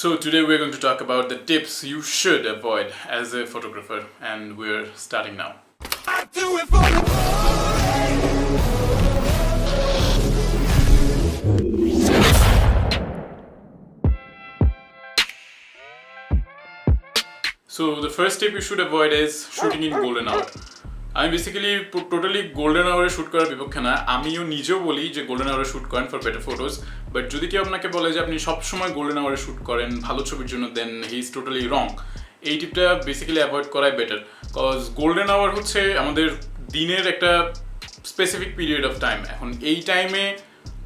So today we're going to talk about the tips you should avoid as a photographer, and we're starting now. I do it for the So the first tip you should avoid is shooting in golden hour. আমি basically totally golden আওয়ারে shoot করার বিপক্ষে না। আমিও নিজেও বলি যে golden আওয়ারে shoot করেন for better photos, but যদি কেউ আপনাকে বলে যে আপনি সবসময় গোল্ডেন আওয়ারে শ্যুট করেন ভালো ছবির জন্য, দেন হি ইজ টোটালি রং। এই টিপটা বেসিক্যালি অ্যাভয়েড করাই বেটার, কজ গোল্ডেন আওয়ার হচ্ছে আমাদের দিনের একটা স্পেসিফিক পিরিয়ড অফ টাইম। এখন এই টাইমে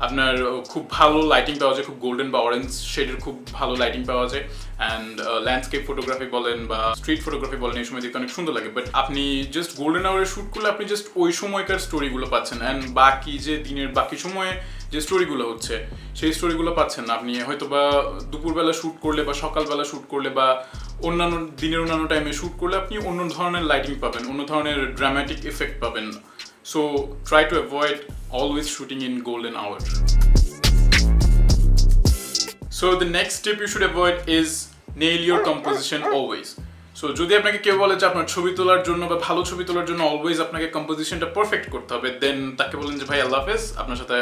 আপনার খুব ভালো লাইটিং পাওয়া যায়, খুব গোল্ডেন বা অরেঞ্জ শেডের খুব ভালো লাইটিং পাওয়া যায়, অ্যান্ড ল্যান্ডস্কেপ ফটোগ্রাফি বলেন বা স্ট্রিট ফটোগ্রাফি বলেন, এই সময় দেখতে অনেক সুন্দর লাগে। বাট আপনি জাস্ট গোল্ডেন আওয়ারে শ্যুট করলে আপনি জাস্ট ওই সময়কার স্টোরিগুলো পাচ্ছেন, অ্যান্ড বাকি যে দিনের বাকি সময়ে যে স্টোরিগুলো হচ্ছে সেই স্টোরিগুলো পাচ্ছেন না। আপনি হয়তো বা দুপুরবেলা শ্যুট করলে বা সকালবেলা শ্যুট করলে বা অন্যান্য দিনের অন্যান্য টাইমে শ্যুট করলে আপনি অন্য ধরনের লাইটিং পাবেন, অন্য ধরনের ড্রামাটিক এফেক্ট পাবেন। So try to avoid always shooting in golden hour. So the next tip you should avoid is nail your composition always. So যদি আপনাকে কেউ বলে যে আপনার ছবি তোলার জন্য বা ভালো ছবি তোলার জন্য অলওয়েজ আপনাকে কম্পোজিশনটা পারফেক্ট করতে হবে, দেন তাকে বলেন যে ভাই আল্লাহ হাফেজ, আপনার সাথে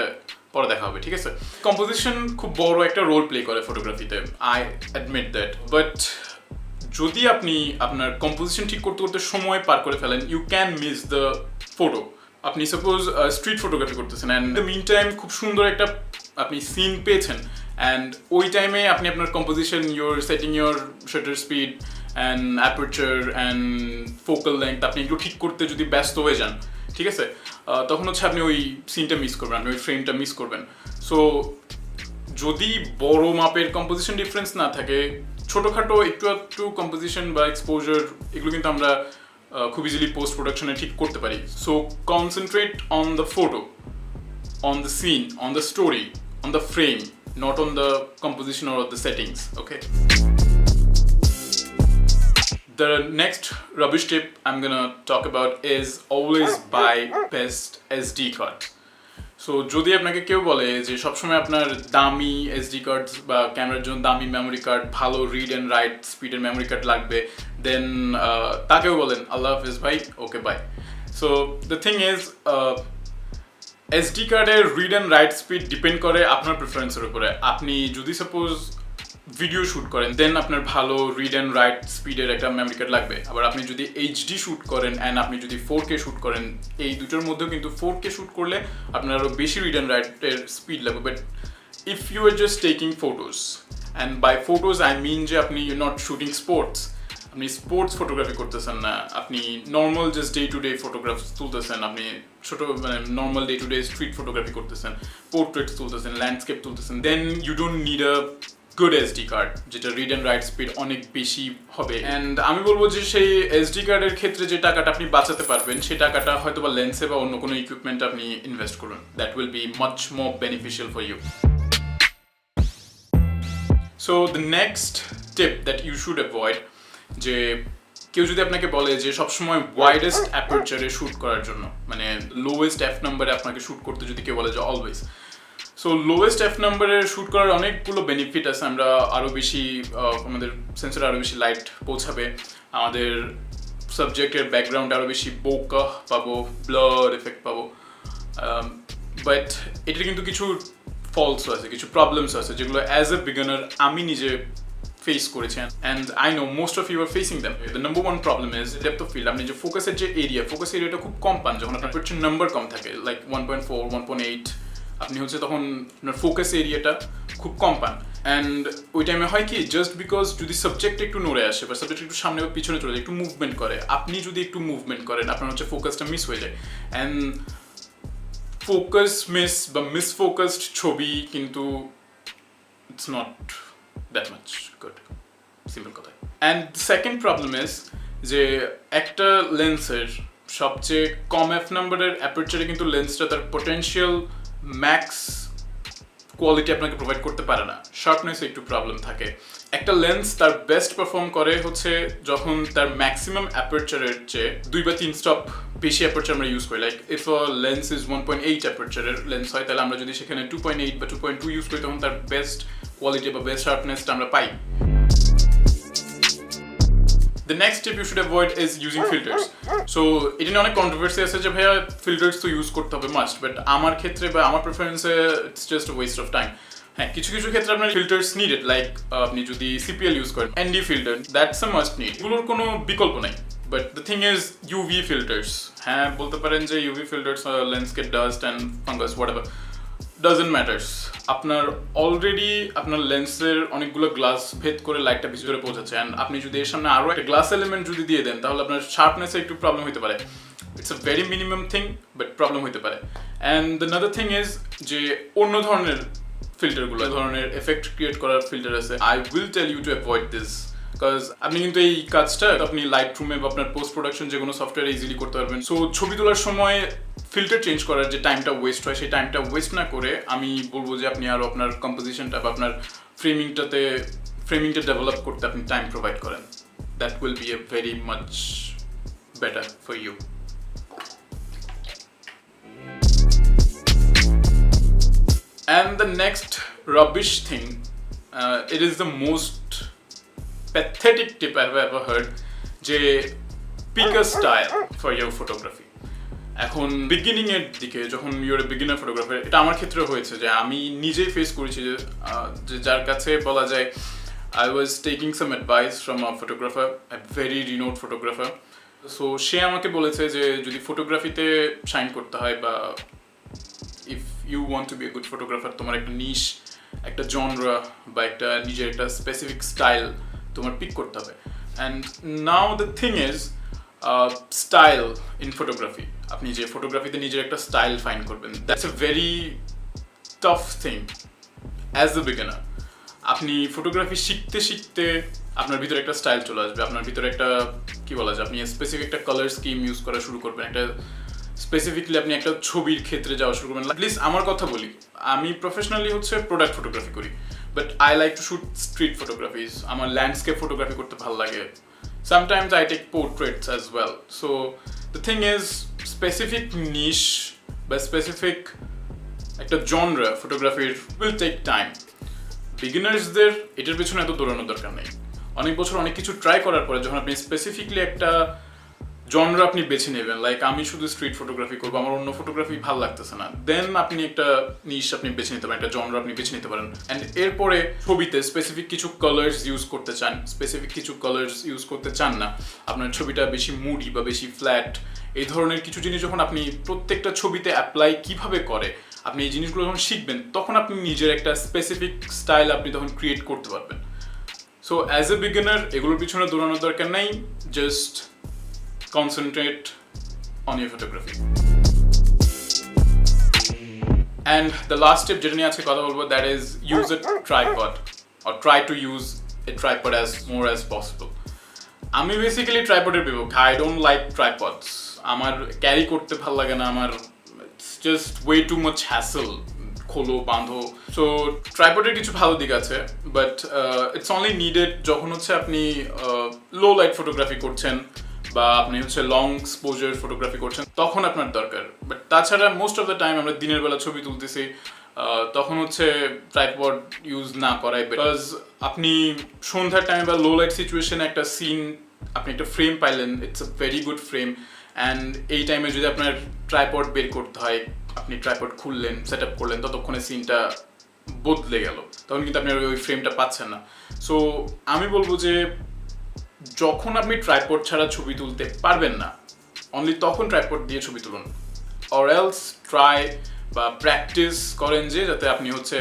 পরে দেখা হবে, ঠিক আছে? কম্পোজিশন খুব বড় একটা রোল প্লে করে ফটোগ্রাফিতে, আই অ্যাডমিট দ্যাট। বাট যদি আপনি আপনার কম্পোজিশন ঠিক করতে করতে সময় পার করে ফেলেন, you can miss the photo. আপনি সাপোজ স্ট্রিট ফটোগ্রাফি করতেছেন, অ্যান্ড দ্য মিন টাইম খুব সুন্দর একটা আপনি সিন পেয়েছেন, অ্যান্ড ওই টাইমে আপনি আপনার composition, your setting your shutter speed and aperture and focal length আপনি একটু ঠিক করতে যদি ব্যস্ত হয়ে যান, ঠিক আছে, তখন হচ্ছে আপনি ওই সিনটা মিস করবেন, আপনি ওই ফ্রেমটা মিস করবেন। সো যদি বড় মাপের কম্পোজিশন ডিফারেন্স না থাকে, ছোটোখাটো একটু একটু কম্পোজিশন বা এক্সপোজার এগুলো কিন্তু আমরা খুব ইজিলি পোস্ট প্রোডাকশনে ঠিক করতে পারি। So concentrate on the photo, on the scene, on the story, on the frame, not on the composition or the settings, okay? The next rubbish tip I'm gonna talk about is always buy best SD card. So যদি আপনাকে কেউ বলে যে সবসময় আপনার দামি SD card বা ক্যামেরার জন্য দামি মেমোরি কার্ড, ভালো রিড অ্যান্ড রাইট স্পিডের মেমোরি কার্ড লাগবে, দেন তাকেও বলেন আল্লাহ হাফিজ ভাই, okay bye. So the thing is, SD কার্ডের read and write speed depend করে আপনার প্রেফারেন্সের উপরে। আপনি যদি সাপোজ ভিডিও শ্যুট করেন, দেন আপনার ভালো রিড অ্যান্ড রাইট স্পিডের একটা মেমোরি কার্ড লাগবে। আবার আপনি যদি এইচডি শ্যুট করেন অ্যান্ড আপনি যদি 4K শ্যুট করেন, এই দুটোর মধ্যেও কিন্তু 4K শ্যুট করলে আপনার আরও বেশি রিড অ্যান্ড রাইটের স্পিড লাগবে। But if you are just taking photos, and by photos I mean যে আপনি ইউ নট শুটিং স্পোর্টস, আপনি স্পোর্টস ফটোগ্রাফি করতেছেন না, আপনি normal just day to day photograph তুলতেছেন, আপনি ছোটো মানে normal day to day street photography করতেছেন, পোর্ট্রেটস তুলতেছেন, ল্যান্ডস্কেপ তুলতেছেন, then you don't need a good SD card যেটা রিড অ্যান্ড রাইট স্পিড অনেক বেশি হবে। অ্যান্ড আমি বলবো যে সেই এসডি কার্ডের ক্ষেত্রে যে টাকাটা আপনি বাঁচাতে পারবেন, সেই টাকাটা হয়তো বা লেন্সে বা অন্য কোনো ইকুইপমেন্টে আপনি ইনভেস্ট করুন, that will be much more beneficial for you. So the next tip that you should avoid, যে কেউ যদি আপনাকে বলে যে সবসময় ওয়াইডেস্ট অ্যাপারচারে শ্যুট করার জন্য, মানে লোয়েস্ট এফ নাম্বারে আপনাকে শ্যুট করতে যদি কেউ বলে যে অলওয়েজ, সো লোয়েস্ট এফ নাম্বারে শ্যুট করার অনেকগুলো বেনিফিট আছে। আমরা আরও বেশি আমাদের সেন্সরে আরও বেশি লাইট পৌঁছাবে, আমাদের সাবজেক্টের ব্যাকগ্রাউন্ডে আরও বেশি বোকা পাবো, ব্লার এফেক্ট পাবো। বাট এটার কিন্তু কিছু ফলসও আছে, কিছু প্রবলেমসও আছে, যেগুলো অ্যাজ এ বিগিনার আমি নিজে ফেস করেছেন, and I know most of you are facing them. The number one problem is depth of field. আপনি যে ফোকাসের যে এরিয়া, ফোকাস এরিয়াটা খুব কম পান যখন আপনার প্রচুর নাম্বার কম থাকে, লাইক 1.4, 1.8, আপনি হচ্ছে তখন আপনার ফোকাস এরিয়াটা খুব কম পান। অ্যান্ড ওই টাইমে হয় কি, জাস্ট বিকজ যদি সাবজেক্ট একটু নড়ে আসে বা সাবজেক্ট একটু সামনে বা পিছনে চলে যায়, একটু মুভমেন্ট করে, আপনি যদি একটু মুভমেন্ট করেন, আপনার হচ্ছে ফোকাসটা মিস হয়ে যায়। অ্যান্ড ফোকাস মিস বা মিসফোকাসড ছবি কিন্তু it's not that much good, simple কথা। অ্যান্ড সেকেন্ড প্রবলেম ইজ যে একটা লেন্সের সবচেয়ে কম এফ নাম্বারের অ্যাপারচারে কিন্তু লেন্সটা তার পটেনশিয়াল ম্যাক্স কোয়ালিটি আপনাকে প্রোভাইড করতে পারে না, শার্পনেসে একটু প্রবলেম থাকে। একটা লেন্স তার বেস্ট পারফর্ম করে হচ্ছে যখন তার ম্যাক্সিমাম অ্যাপারচারের চেয়ে 2 বা 3 স্টপ বেশি অ্যাপারচার আমরা ইউজ করি। লাইক ইফ লেন্স ইজ 1.8 অ্যাপারচারের লেন্স হয়, তাহলে আমরা যদি সেখানে 2.8 বা 2.2 ইউজ করি, তখন তার বেস্ট কোয়ালিটি বা বেস্ট শার্পনেসটা আমরা পাই। The next tip you should avoid is using filters. So এটা নিয়ে অনেক কন্ট্রোভার্সি আছে যে ভাইয়া ফিল্টার্স তো ইউজ করতে হবে মাস্ট, বাট আমার ক্ষেত্রে বা আমার প্রেফারেন্সে it's just a waste of time. হ্যাঁ, কিছু কিছু ক্ষেত্রে আপনার ফিল্টার্স নিডেড, লাইক আপনি যদি সিপিএল ইউজ করেন, ND filter, that's a must need, এগুলোর কোনো বিকল্প নাই। But the thing is UV filters, হ্যাঁ বলতে পারেন যে UV filters landscape dust and fungus whatever, doesn't matters. আপনার অলরেডি আপনার লেন্সের অনেকগুলো গ্লাস ভেদ করে লাইটটা ভিতরে পৌঁছাচ্ছে, অ্যান্ড আপনি যদি এর সামনে আরও একটা গ্লাস এলিমেন্ট যদি দিয়ে দেন তাহলে আপনার শার্পনেসে একটু প্রবলেম হতে পারে। It's a very minimum thing, but problem হতে পারে। And the other thing is যে অন্য ধরনের ফিল্টারগুলো, ধরনের এফেক্ট ক্রিয়েট করার ফিল্টার আছে, I will tell you to avoid this, because আপনি কিন্তু এই কাজটা আপনি লাইট রুমে বা আপনার পোস্ট প্রোডাকশন যে কোনো সফটওয়্যারে ইজিলি করতে পারবেন। সো ছবি তোলার সময় ফিল্টার চেঞ্জ করার যে টাইমটা ওয়েস্ট হয়, সেই টাইমটা ওয়েস্ট না করে আমি বলবো যে আপনি আরও আপনার কম্পোজিশনটা বা আপনার ফ্রেমিংটা ডেভেলপ করতে আপনি টাইম প্রোভাইড করেন। That will be a very much better for you. And the next rubbish thing, it is the most pathetic tip I've ever heard, যে pick a style for your photography. এখন beginning এর দিকে যখন your A beginner photographer, এটা আমার ক্ষেত্রে হয়েছে যে আমি নিজেই ফেস করেছি যে যার কাছে বলা যায় I was taking some advice from a photographer, a very renowned photographer. So সে আমাকে বলেছে যে যদি ফটোগ্রাফিতে শাইন করতে হয় বা if you want to be a good photographer, তোমার একটা নিশ, একটা জনরা বা একটা নিজের একটা স্পেসিফিক স্টাইল তোমার পিক করতে হবে। And now the thing is style in photography, আপনি যে ফটোগ্রাফিতে নিজের একটা স্টাইল ফাইন্ড করবেন, that's a very tough thing as a beginner. আপনি ফটোগ্রাফি শিখতে শিখতে আপনার ভিতরে একটা স্টাইল চলে আসবে, আপনার ভিতরে একটা কি বলা যায়, আপনি স্পেসিফিক একটা কালার স্কিম ইউজ করা শুরু করবেন, একটা স্পেসিফিকলি আপনি একটা ছবির ক্ষেত্রে যাওয়া শুরু করবেন। প্লিজ আমার কথা বলি, আমি প্রফেশনালি হচ্ছে প্রোডাক্ট ফটোগ্রাফি করি, but I like to shoot street photographies. আমার ল্যান্ডস্কেপ ফটোগ্রাফি করতে ভালো লাগে, sometimes I take portraits as well. So the thing is specific niche বা স্পেসিফিক একটা জনরা ফটোগ্রাফির উইল টেক টাইম। বিগিনার্সদের এটার পেছনে এত দৌড়ানোর দরকার নেই। অনেক বছর অনেক কিছু ট্রাই করার পরে যখন আপনি স্পেসিফিকলি একটা জনরা আপনি বেছে নেবেন, লাইক আমি শুধু স্ট্রিট ফটোগ্রাফি করবো, আমার অন্য ফটোগ্রাফি ভালো লাগতেছে না, দেন আপনি একটা নিশ আপনি বেছে নিতে পারেন, একটা জনরা আপনি বেছে নিতে পারেন। অ্যান্ড এরপরে ছবিতে স্পেসিফিক কিছু কালার্স ইউজ করতে চান, স্পেসিফিক কিছু কালার্স ইউজ করতে চান না, আপনার ছবিটা বেশি মুডি বা বেশি ফ্ল্যাট, এই ধরনের কিছু জিনিস যখন আপনি প্রত্যেকটা ছবিতে অ্যাপ্লাই কিভাবে করে আপনি এই জিনিসগুলো যখন শিখবেন, তখন আপনি নিজের একটা স্পেসিফিক স্টাইল আপনি তখন ক্রিয়েট করতে পারবেন। সো অ্যাজ এ বিগিনার এগুলোর পিছনে দৌড়ানোর দরকার নাই, just concentrate on your photography. And the last tip যেটা নিয়ে আজকে কথা বলবো, that is use a tripod or try to use a tripod as more as possible. আমি বেসিক্যালি ট্রাইপডের বিপক্ষে, I don't like tripods, আমার ক্যারি করতে ভালো লাগে না, আমার it's just way too much hassle, খোলো বাঁধো। সো ট্রাইপডের কিছু ভালো দিক আছে, বাট ইটস অনলি নিডেড যখন হচ্ছে আপনি লো লাইট ফটোগ্রাফি করছেন বা আপনি হচ্ছে লং এক্সপোজার ফটোগ্রাফি করছেন, তখন আপনার দরকার। বাট তাছাড়া মোস্ট অফ দ্য টাইম আমরা দিনের বেলা ছবি তুলতেছি, তখন হচ্ছে ট্রাইপড ইউজ না করাই, বিকজ আপনি সন্ধ্যার টাইমে বা লো লাইট সিচুয়েশনে একটা সিন আপনি একটা ফ্রেম পাইলেন, it's a very good frame, and এই টাইমে যদি আপনার ট্রাইপড বের করতে হয়, আপনি ট্রাইপড খুললেন, সেট আপ করলেন, ততক্ষণে সিনটা বদলে গেল, তখন কিন্তু আপনি ওই ফ্রেমটা পাচ্ছেন না। সো আমি বলবো যে যখন আপনি ট্রাইপড ছাড়া ছবি তুলতে পারবেন না, অনলি তখন ট্রাইপড দিয়ে ছবি তুলুন, অর এলস ট্রাই বা প্র্যাকটিস করেন যে যাতে আপনি হচ্ছে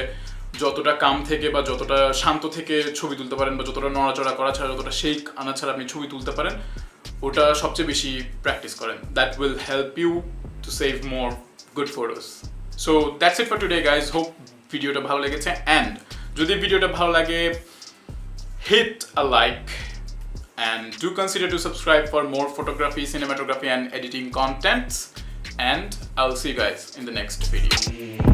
যতটা কাম থেকে বা যতটা শান্ত থেকে ছবি তুলতে পারেন বা যতটা নড়াচড়া করা ছাড়া, যতটা শেক আনা ছাড়া আপনি ছবি তুলতে পারেন, ওটা সবচেয়ে বেশি প্র্যাকটিস করেন। That will help you to save more good photos. So that's it for today guys, hope ভিডিওটা ভালো লেগেছে, অ্যান্ড যদি ভিডিওটা ভালো লাগে hit a like and do consider to subscribe for more photography, cinematography and editing contents, and I'll see you guys in the next video.